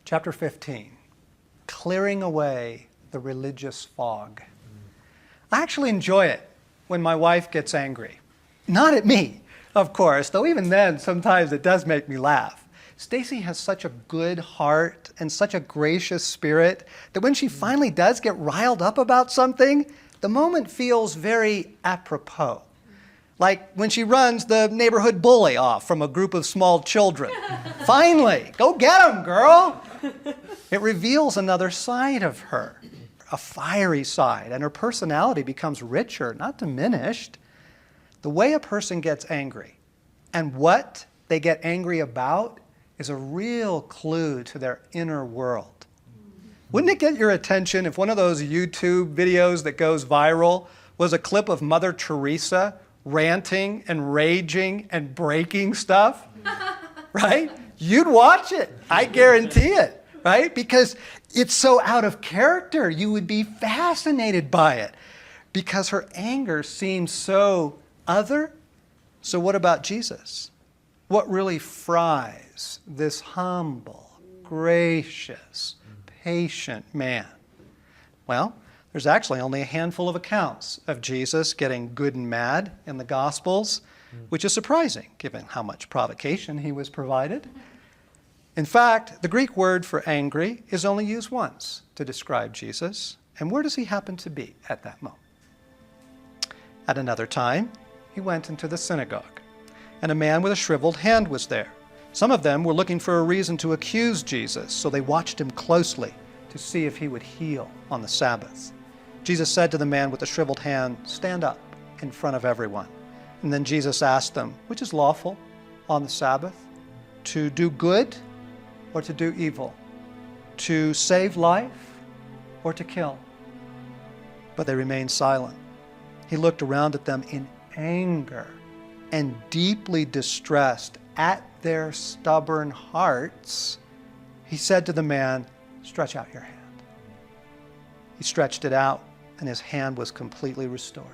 Chapter 15, clearing away the religious fog. I actually enjoy it when my wife gets angry. Not at me, of course, though even then sometimes it does make me laugh. Stacy has such a good heart and such a gracious spirit that when she finally does get riled up about something, the moment feels very apropos. Like when she runs the neighborhood bully off from a group of small children. Finally, go get him, girl! It reveals another side of her, a fiery side, and her personality becomes richer, not diminished. The way a person gets angry and what they get angry about is a real clue to their inner world. Wouldn't it get your attention if one of those YouTube videos that goes viral was a clip of Mother Teresa ranting and raging and breaking stuff? Right? You'd watch it. I guarantee it. Right? Because it's so out of character. You would be fascinated by it because her anger seems so other. So what about Jesus? What really fries this humble, gracious, patient man? Well, there's actually only a handful of accounts of Jesus getting good and mad in the Gospels, which is surprising given how much provocation he was provided. In fact, the Greek word for angry is only used once to describe Jesus. And where does he happen to be at that moment? At another time, he went into the synagogue, and a man with a shriveled hand was there. Some of them were looking for a reason to accuse Jesus, so they watched him closely to see if he would heal on the Sabbath. Jesus said to the man with the shriveled hand, "Stand up in front of everyone." And then Jesus asked them, which is lawful on the Sabbath? To do good or to do evil? To save life or to kill? But they remained silent. He looked around at them in anger and deeply distressed at their stubborn hearts. He said to the man, "Stretch out your hand." He stretched it out, and his hand was completely restored.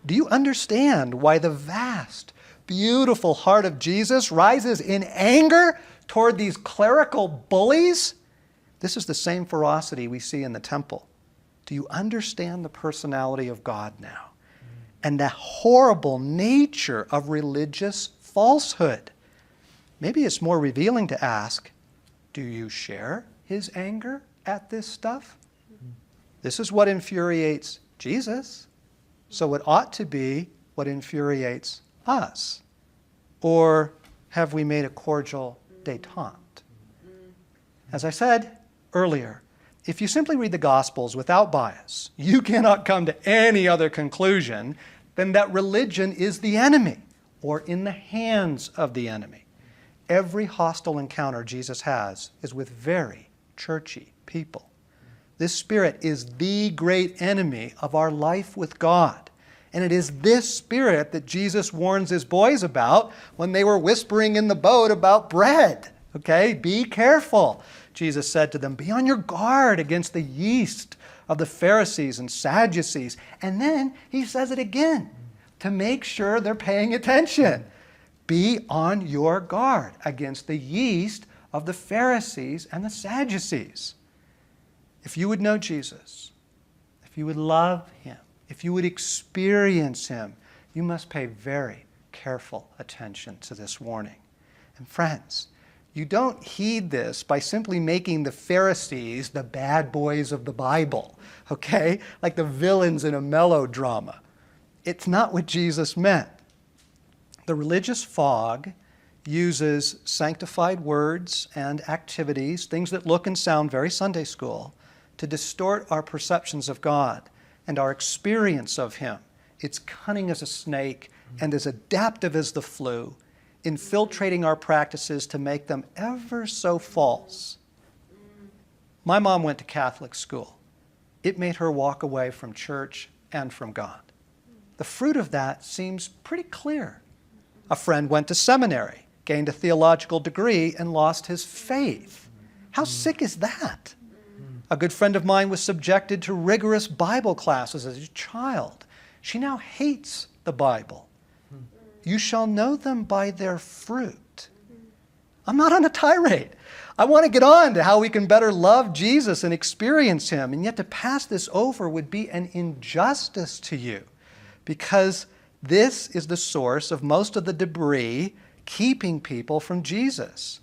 Do you understand why the vast, beautiful heart of Jesus rises in anger toward these clerical bullies? This is the same ferocity we see in the temple. Do you understand the personality of God now? And the horrible nature of religious falsehood? Maybe it's more revealing to ask, do you share his anger at this stuff? This is what infuriates Jesus, so it ought to be what infuriates us. Or have we made a cordial détente? As I said earlier, if you simply read the Gospels without bias, you cannot come to any other conclusion than that religion is the enemy or in the hands of the enemy. Every hostile encounter Jesus has is with very churchy people. This spirit is the great enemy of our life with God. And it is this spirit that Jesus warns his boys about when they were whispering in the boat about bread. Okay, be careful. Jesus said to them, be on your guard against the yeast of the Pharisees and Sadducees. And then he says it again to make sure they're paying attention. Be on your guard against the yeast of the Pharisees and the Sadducees. If you would know Jesus, if you would love him, if you would experience him, you must pay very careful attention to this warning. And friends, you don't heed this by simply making the Pharisees the bad boys of the Bible, okay? Like the villains in a melodrama. It's not what Jesus meant. The religious fog uses sanctified words and activities, things that look and sound very Sunday school, to distort our perceptions of God and our experience of him. It's cunning as a snake and as adaptive as the flu, infiltrating our practices to make them ever so false. My mom went to Catholic school. It made her walk away from church and from God. The fruit of that seems pretty clear. A friend went to seminary, gained a theological degree, and lost his faith. How sick is that? A good friend of mine was subjected to rigorous Bible classes as a child. She now hates the Bible. You shall know them by their fruit. I'm not on a tirade. I want to get on to how we can better love Jesus and experience him. And yet to pass this over would be an injustice to you, because this is the source of most of the debris keeping people from Jesus.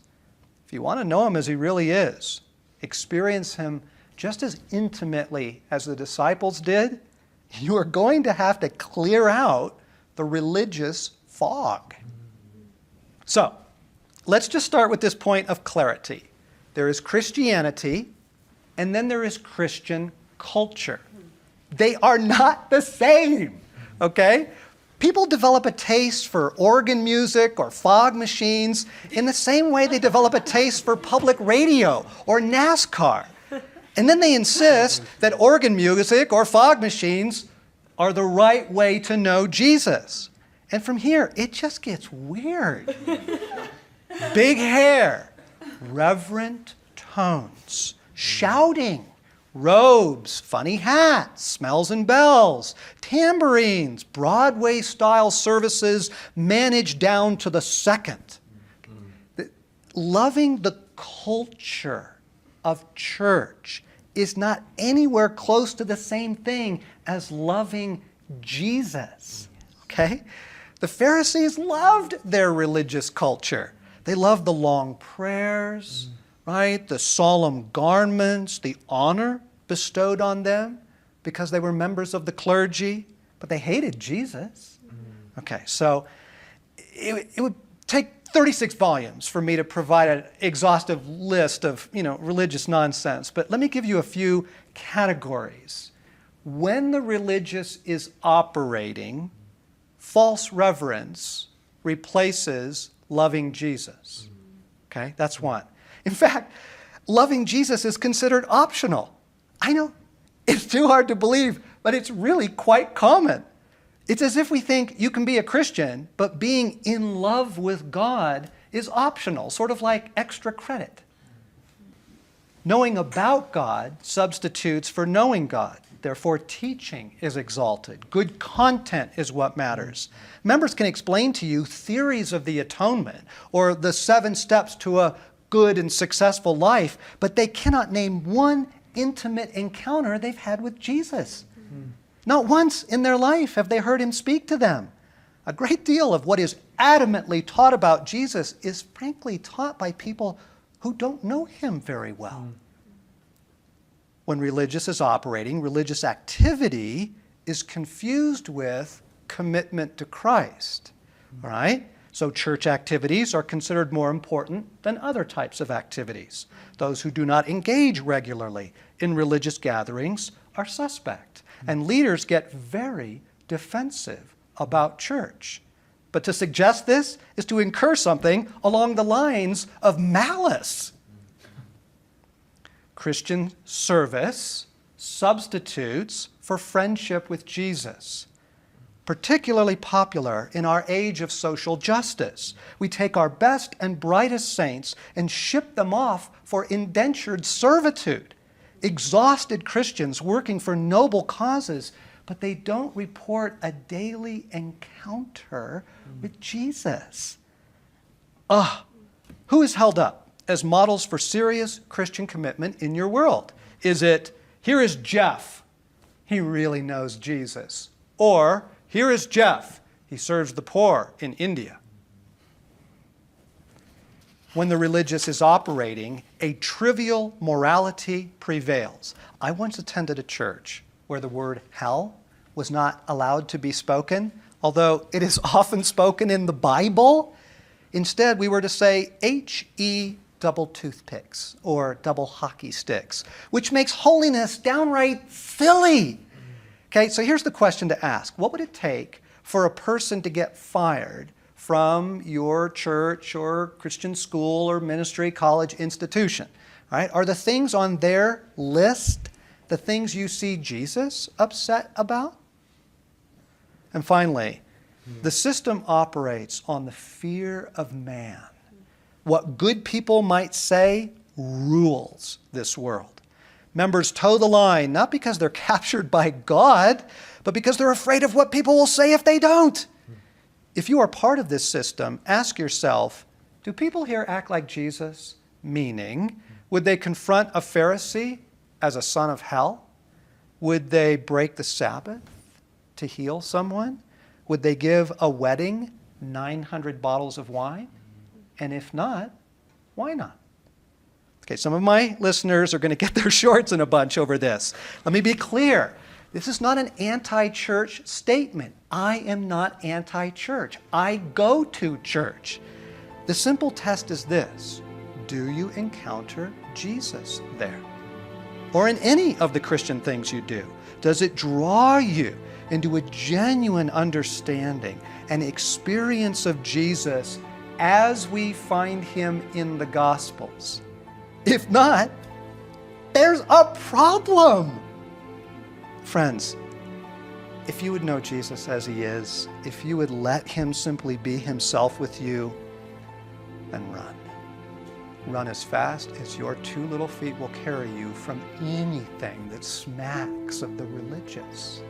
If you want to know him as he really is, experience him just as intimately as the disciples did, you are going to have to clear out the religious fog. So, let's just start with this point of clarity. There is Christianity, and then there is Christian culture. They are not the same, okay? People develop a taste for organ music or fog machines in the same way they develop a taste for public radio or NASCAR. And then they insist that organ music or fog machines are the right way to know Jesus. And from here, it just gets weird. Big hair, reverent tones, shouting, robes, funny hats, smells and bells, tambourines, Broadway-style services managed down to the second. Loving the culture of church is not anywhere close to the same thing as loving Jesus, okay? The Pharisees loved their religious culture. They loved the long prayers, right? The solemn garments, the honor bestowed on them because they were members of the clergy, but they hated Jesus. Okay, so it would take 36 volumes for me to provide an exhaustive list of, religious nonsense, but let me give you a few categories. When the religious is operating, false reverence replaces loving Jesus. Okay, that's one. In fact, loving Jesus is considered optional. I know, it's too hard to believe, but it's really quite common. It's as if we think you can be a Christian, but being in love with God is optional, sort of like extra credit. Knowing about God substitutes for knowing God. Therefore, teaching is exalted. Good content is what matters. Members can explain to you theories of the atonement or the 7 steps to a good and successful life, but they cannot name one intimate encounter they've had with Jesus. Not once in their life have they heard him speak to them. A great deal of what is adamantly taught about Jesus is frankly taught by people who don't know him very well. When religious is operating, religious activity is confused with commitment to Christ, all right? So church activities are considered more important than other types of activities. Those who do not engage regularly in religious gatherings are suspect, and leaders get very defensive about church. But to suggest this is to incur something along the lines of malice. Christian service substitutes for friendship with Jesus. Particularly popular in our age of social justice. We take our best and brightest saints and ship them off for indentured servitude. Exhausted Christians working for noble causes, but they don't report a daily encounter with Jesus. Who is held up as models for serious Christian commitment in your world? Is it, here is Jeff, he really knows Jesus, or here is Jeff, he serves the poor in India? When the religious is operating, a trivial morality prevails. I once attended a church where the word hell was not allowed to be spoken, although it is often spoken in the Bible. Instead, we were to say H-E double toothpicks or double hockey sticks, which makes holiness downright silly. Okay, so here's the question to ask. What would it take for a person to get fired from your church or Christian school or ministry, college institution? Right? Are the things on their list the things you see Jesus upset about? And finally, the system operates on the fear of man. What good people might say rules this world. Members toe the line, not because they're captured by God, but because they're afraid of what people will say if they don't. If you are part of this system, ask yourself, do people here act like Jesus? Meaning, would they confront a Pharisee as a son of hell? Would they break the Sabbath to heal someone? Would they give a wedding 900 bottles of wine? And if not, why not? Okay, some of my listeners are going to get their shorts in a bunch over this. Let me be clear. This is not an anti-church statement. I am not anti-church. I go to church. The simple test is this. Do you encounter Jesus there? Or in any of the Christian things you do? Does it draw you into a genuine understanding and experience of Jesus as we find him in the Gospels? If not, there's a problem. Friends, if you would know Jesus as he is, if you would let him simply be himself with you, then run. Run as fast as your two little feet will carry you from anything that smacks of the religious.